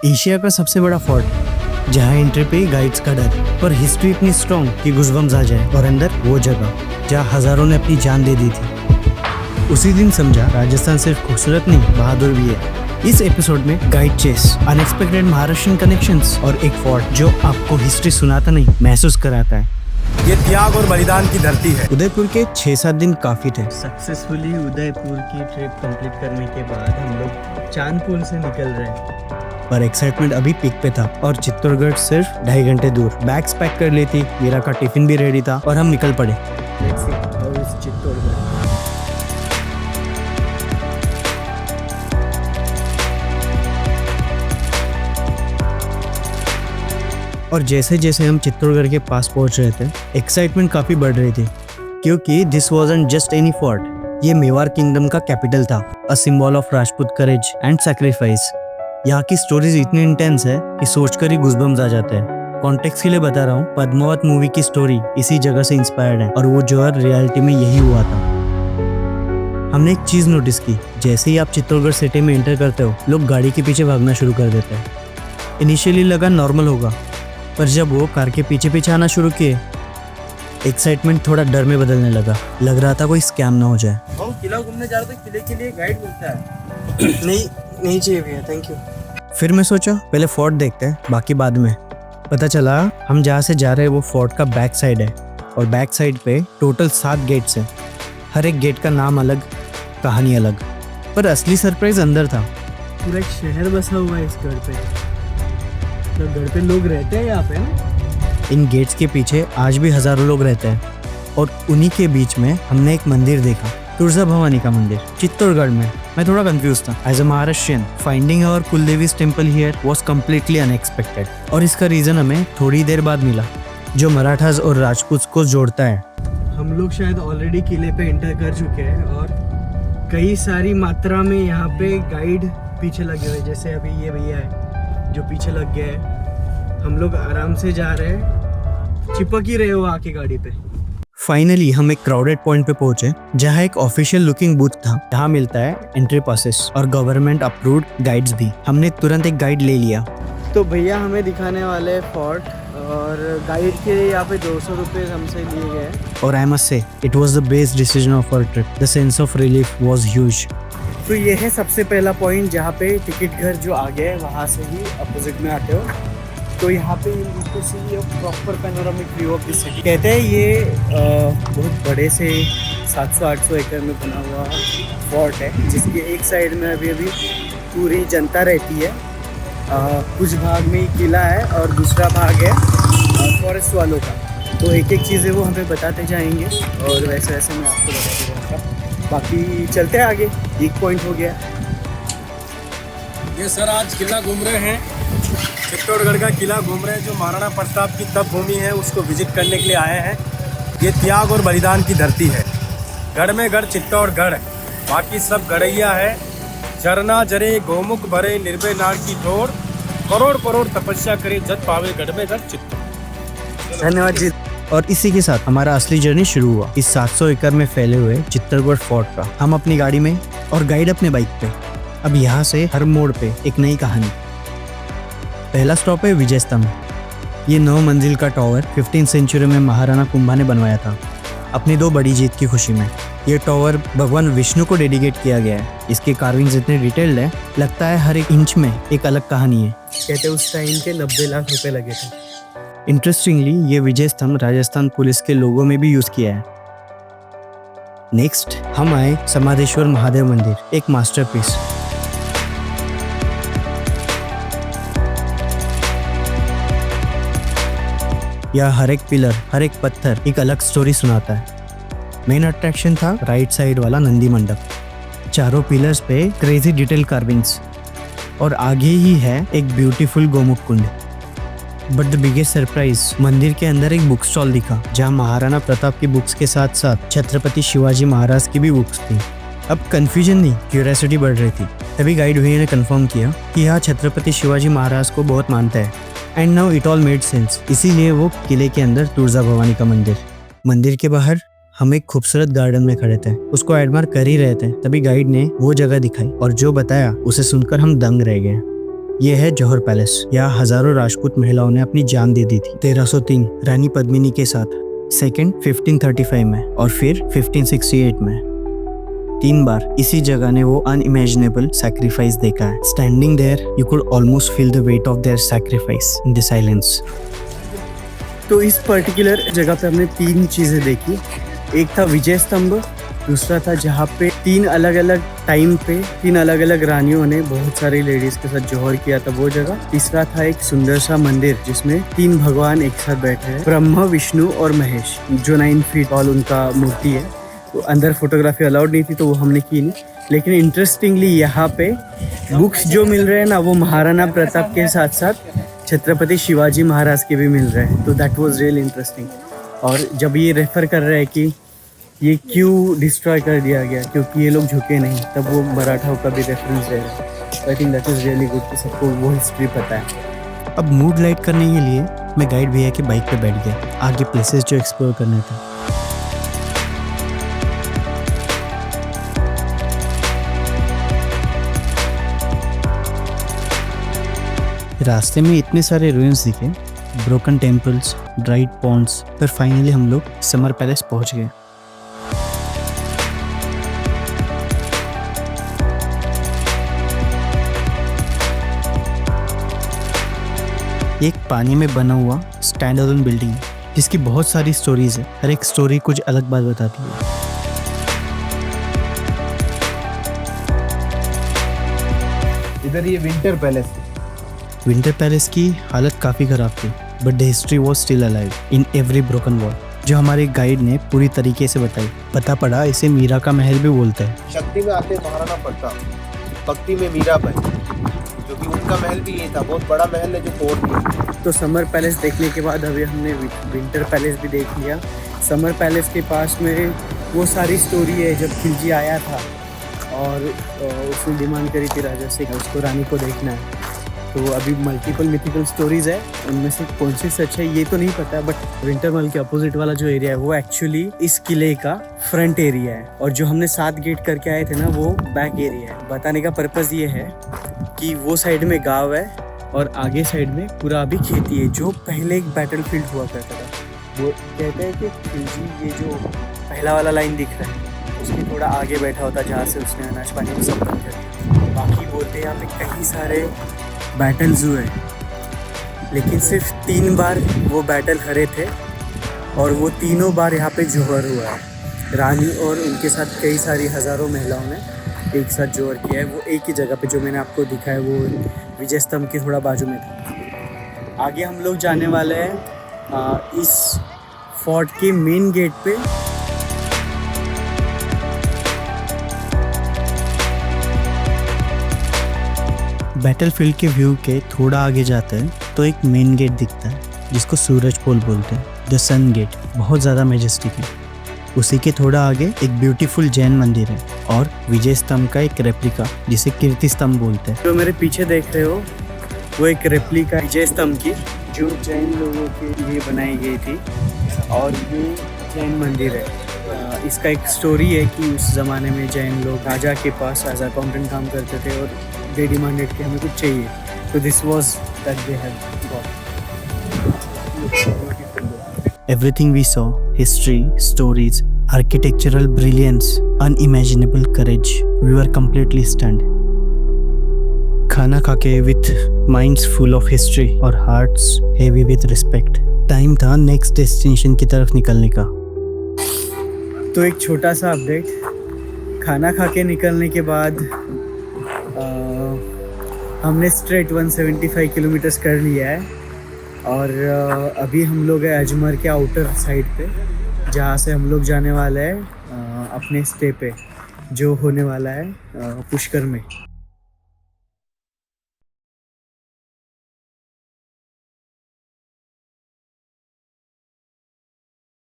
Asia का सबसे बड़ा फोर्ट जहाँ एंट्री पे गाइड्स का डर, पर हिस्ट्री इतनी स्ट्रॉन्ग कि गूज़बम्स आ जाए। और अंदर वो जगह जहाँ हजारों ने अपनी जान दे दी थी। उसी दिन समझा राजस्थान सिर्फ खूबसूरत नहीं, बहादुर भी है। इस एपिसोड में guide chase, unexpected Maharashtrian connections और एक फोर्ट जो आपको हिस्ट्री सुनाता नहीं, महसूस कराता है। ये त्याग और बलिदान की धरती है। उदयपुर के 6-7 दिन काफी थे। सक्सेसफुली उदयपुर की ट्रिप कंप्लीट करने के बाद हम लोग चांदपुर से निकल रहे हैं, पर एक्साइटमेंट अभी पीक पे था और चित्तौड़गढ़ सिर्फ 2.5 घंटे दूर। बैग्स पैक कर ली थी, मीरा का टिफिन भी रेडी था और हम निकल पड़े। चित्तौड़गढ़ और जैसे जैसे हम चित्तौड़गढ़ के पास पहुंच रहे थे, एक्साइटमेंट काफी बढ़ रही थी, क्योंकि this wasn't just any fort. ये मेवाड़ किंगडम का कैपिटल था, a symbol of Rajput courage and sacrifice. यहाँ की स्टोरीज इतनी इंटेंस है कि सोचकर ही गूज़बम्स आ जाते हैं। कॉन्टेक्स्ट के लिए बता रहा हूँ, पद्मावत मूवी की स्टोरी इसी जगह से इंस्पायर्ड है और वो जो रियलिटी में यही हुआ था। हमने एक चीज नोटिस की, जैसे ही आप चित्तौड़गढ़ सिटी में एंटर करते हो, लोग गाड़ी के पीछे भागना शुरू कर देते हैं। इनिशियली लगा नॉर्मल होगा, पर जब वो कार के पीछे पीछे आना शुरू किए, एक्साइटमेंट थोड़ा डर में बदलने लगा। लग रहा था कोई स्कैम ना हो जाए। हम किला घूमने जा रहे थे, किले के लिए गाइड मिलता है। नहीं चाहिए भैया, थैंक यू। फिर मैं सोचा पहले फोर्ट देखते हैं, बाकी बाद में। पता चला हम जहाँ से जा रहे हैं वो फोर्ट का बैक साइड है, और बैक साइड पे टोटल 7 गेट्स हैं। हर एक गेट का नाम अलग, कहानी अलग। पर असली सरप्राइज अंदर था। पूरा एक शहर बसा हुआ है इस गढ़ पे। तो गढ़ पे लोग रहते हैं यहाँ पे ना। इन गेट्स के पीछे आज भी हजारों लोग रहते हैं, और उन्हीं के बीच में हमने एक मंदिर देखा, तुळजा भवानी का मंदिर, चित्तौड़गढ़ में। मैं थोड़ा कंफ्यूज था। As a Maharashtrian, finding our Kuldevi's temple here was completely unexpected, और इसका रीजन हमें थोड़ी देर बाद मिला, जो मराठास और राजपूत को जोड़ता है। हम लोग शायद ऑलरेडी किले पे एंटर कर चुके हैं, और कई सारी मात्रा में यहाँ पे गाइड पीछे लगे हुए, जैसे अभी ये भैया है जो पीछे लग गया है। हम लोग आराम से जा रहे हैं, चिपक ही रहे हो आके गाड़ी पे। फाइनली हम एक क्राउडेड पॉइंट पे पहुंचे, जहाँ एक ऑफिशियल लुकिंग बूथ था, जहाँ मिलता है एंट्री पासेस और गवर्नमेंट अप्रूव्ड गाइड्स भी। हमने तुरंत एक गाइड ले लिया। तो भैया हमें दिखाने वाले फोर्ट, और गाइड के यहाँ पे 200 रुपये हमसे लिए गए। और I must say it was the best decision of our trip. The sense of relief was huge. तो ये है सबसे पहला पॉइंट, जहाँ पे टिकट घर जो आगे है वहाँ से ही अपोजिट में आते हो। तो यहाँ पे proper panoramic view of the city. कहते हैं ये बहुत बड़े से 700-800 एकड़ में बना हुआ फोर्ट है, जिसके एक साइड में अभी पूरी जनता रहती है। कुछ भाग में ही किला है और दूसरा भाग है फॉरेस्ट वालों का। तो एक एक चीज़ें वो हमें बताते जाएंगे, और वैसे वैसे मैं आपको बताते जाऊँगा। बाकी चलते हैं आगे। एक पॉइंट हो गया। ये सर आज किला घूम रहे हैं, चित्तौड़गढ़ का किला घूम रहे हैं, जो महाराणा प्रताप की तप भूमि है, उसको विजिट करने के लिए आए हैं। ये त्याग और बलिदान की धरती है। गढ़ में गढ़ चित्तौड़गढ़, बाकी सब गढ़ैया है। झरना जरे गोमुख भरे, निर्भय नाग की ठोर, करोड़ करोड़ तपस्या करे, जत पावे गढ़ में गढ़ चित्तौड़। धन्यवाद जी। और इसी के साथ हमारा असली जर्नी शुरू हुआ, इस 700 एकड़ में फैले हुए चित्तौड़गढ़ फोर्ट का। हम अपनी गाड़ी में और गाइड अपने बाइक पे। अब यहाँ से हर मोड़ पे एक नई कहानी। पहला स्टॉप है विजय स्तंभ। ये 9 मंजिल का टावर 15th सेंचुरी में महाराणा कुंभा ने बनवाया था, अपनी 2 बड़ी जीत की खुशी में। ये टावर भगवान विष्णु को डेडिकेट किया गया है। इसके कार्विंग्स इतने डिटेल्ड है, लगता है हर एक इंच में एक अलग कहानी है। कहते उस टाइम के 90 लाख रुपए लगे थे। इंटरेस्टिंगली ये विजय स्तंभ राजस्थान पुलिस के लोगों में भी यूज किया है। नेक्स्ट हम आए समाधेश्वर महादेव मंदिर, एक मास्टरपीस। यह हर एक पिलर, हर एक पत्थर एक अलग स्टोरी सुनाता है। मेन अट्रैक्शन था राइट साइड वाला नंदी मंडप। चारों पिलर्स पे क्रेजी डिटेल कार्विंग्स, और आगे ही है एक beautiful Gomukh Kund. But the biggest surprise, मंदिर के अंदर एक बुक स्टॉल दिखा, जहाँ महाराणा प्रताप की बुक्स के साथ साथ छत्रपति शिवाजी महाराज की भी बुक्स थी। अब कंफ्यूजन नहीं, क्यूरियोसिटी बढ़ रही थी। तभी गाइड भैया ने कंफर्म किया कि यहाँ छत्रपति शिवाजी महाराज को बहुत मानता है। And now it all made sense. इसीलिए वो किले के अंदर तुळजा भवानी का मंदिर के बाहर हम एक खूबसूरत गार्डन में खड़े थे, उसको एडमायर कर ही रहे थे। तभी गाइड ने वो जगह दिखाई, और जो बताया उसे सुनकर हम दंग रह गए। ये है जौहर पैलेस। यहाँ हजारों राजपूत महिलाओं ने अपनी जान दे दी थी। 1303 रानी पद्मिनी के साथ, सेकंड 1535 में और फिर 1568 में। 3 बार इसी जगह ने वो अनइमेजिनेबल सैक्रिफाइस देखा है। Standing there you could almost feel the weight of their sacrifice in the silence. तो इस पर्टिकुलर जगह पे हमने 3 चीज़ें देखी। एक था विजय स्तंभ, दूसरा था जहाँ पे 3 अलग अलग टाइम पे 3 अलग अलग रानियों ने बहुत सारी लेडीज के साथ जौहर किया था, वो जगह। तीसरा था एक सुंदर सा मंदिर जिसमें 3 भगवान एक साथ बैठे हैं, ब्रह्मा, विष्णु और महेश, जो 9 फीट टॉल उनका मूर्ति है। तो अंदर फोटोग्राफी अलाउड नहीं थी तो वो हमने की नहीं। लेकिन इंटरेस्टिंगली यहाँ पे बुक्स जो मिल रहे हैं ना, वो महाराणा प्रताप के साथ साथ छत्रपति शिवाजी महाराज के भी मिल रहे हैं। तो दैट वाज रियली इंटरेस्टिंग। और जब ये रेफर कर रहे हैं कि ये क्यों डिस्ट्रॉय कर दिया गया, क्योंकि ये लोग झुके नहीं, तब वो मराठाओं का भी रेफरेंस दे रहे हैं। I think that is really good कि सबको वो हिस्ट्री पता है। अब मूड लाइट करने के लिए मैं गाइड भैया की बाइक पे बैठ गया, आगे प्लेसेस जो एक्सप्लोर करने थे। रास्ते में इतने सारे रूइंस दिखे, ब्रोकन टेम्पल्स, ड्राइड पॉन्ड्स, पर फाइनली हम लोग समर पैलेस पहुंच गए। एक पानी में बना हुआ स्टैंड अलोन बिल्डिंग जिसकी बहुत सारी स्टोरीज है। हर एक स्टोरी कुछ अलग बात बताती है। इधर ये विंटर पैलेस। विंटर पैलेस की हालत काफ़ी ख़राब थी, but the history was still alive in every broken wall, जो हमारे गाइड ने पूरी तरीके से बताई। पता पड़ा इसे मीरा का महल भी बोलते हैं। शक्ति में आते महाराणा प्रताप, भक्ति में मीराबाई, जो कि उनका महल भी ये था, बहुत बड़ा महल है जो तोड़ दिया। तो समर पैलेस देखने के बाद अभी हमने विंटर पैलेस भी देख लिया। समर पैलेस के पास में वो सारी स्टोरी है जब खिलजी आया था और उसने डिमांड करी थी राजा से कि उसको रानी को देखना है। तो अभी मल्टीपल मिथिकल स्टोरीज है, उनमें से कौन सी सच है ये तो नहीं पता, बट विंटर महल के अपोजिट वाला जो एरिया है वो एक्चुअली इस किले का फ्रंट एरिया है, और जो हमने 7 गेट करके आए थे ना वो बैक एरिया है। बताने का पर्पज़ ये है कि वो साइड में गाँव है और आगे साइड में पूरा अभी खेती है, जो पहले एक बैटल फील्ड हुआ करता था। वो कहते हैं कि खिलजी, ये जो पहला वाला लाइन दिख रहा है उसके थोड़ा आगे बैठा होता जहाँ से उसने अनाज पानी को सब बंद कर दिया। बाकी बोलते हैं यहाँ पे कई सारे बैटल्स हुए, लेकिन सिर्फ 3 बार वो बैटल हरे थे और वो तीनों बार यहाँ पे जौहर हुआ है। रानी और उनके साथ कई सारी हज़ारों महिलाओं ने एक साथ जौहर किया है। वो एक ही जगह पे जो मैंने आपको दिखाया वो विजय स्तंभ के थोड़ा बाजू में था। आगे हम लोग जाने वाले हैं इस फोर्ट के मेन गेट पे। बैटलफील्ड के व्यू के थोड़ा आगे जाते हैं तो एक मेन गेट दिखता है जिसको सूरज पोल बोलते हैं, द सन गेट। बहुत ज़्यादा मेजेस्टिक है। उसी के थोड़ा आगे एक ब्यूटीफुल जैन मंदिर है और विजय स्तंभ का एक रेप्लिका जिसे कीर्ति स्तंभ बोलते हैं। जो मेरे पीछे देख रहे हो वो एक रेप्लिका विजय स्तंभ की, जो जैन लोगों के लिए बनाई गई थी, और ये जैन मंदिर है। इसका एक स्टोरी है कि उस ज़माने में जैन लोग राजा के पास एज अकाउंटेंट काम करते थे और दे डिमांडेड कि हमें कुछ चाहिए, तो this was that they had got. Everything we saw, history, stories, architectural brilliance, unimaginable courage, we were completely stunned. खाना खाके with minds full of history और hearts heavy with respect. Time था next destination की तरफ निकलने का। तो एक छोटा सा अपडेट, खाना खा के निकलने के बाद हमने स्ट्रेट 175 किलोमीटर्स कर लिया है और अभी हम लोग हैं अजमेर के आउटर साइड पे, जहाँ से हम लोग जाने वाले हैं अपने स्टे पे, जो होने वाला है पुष्कर में।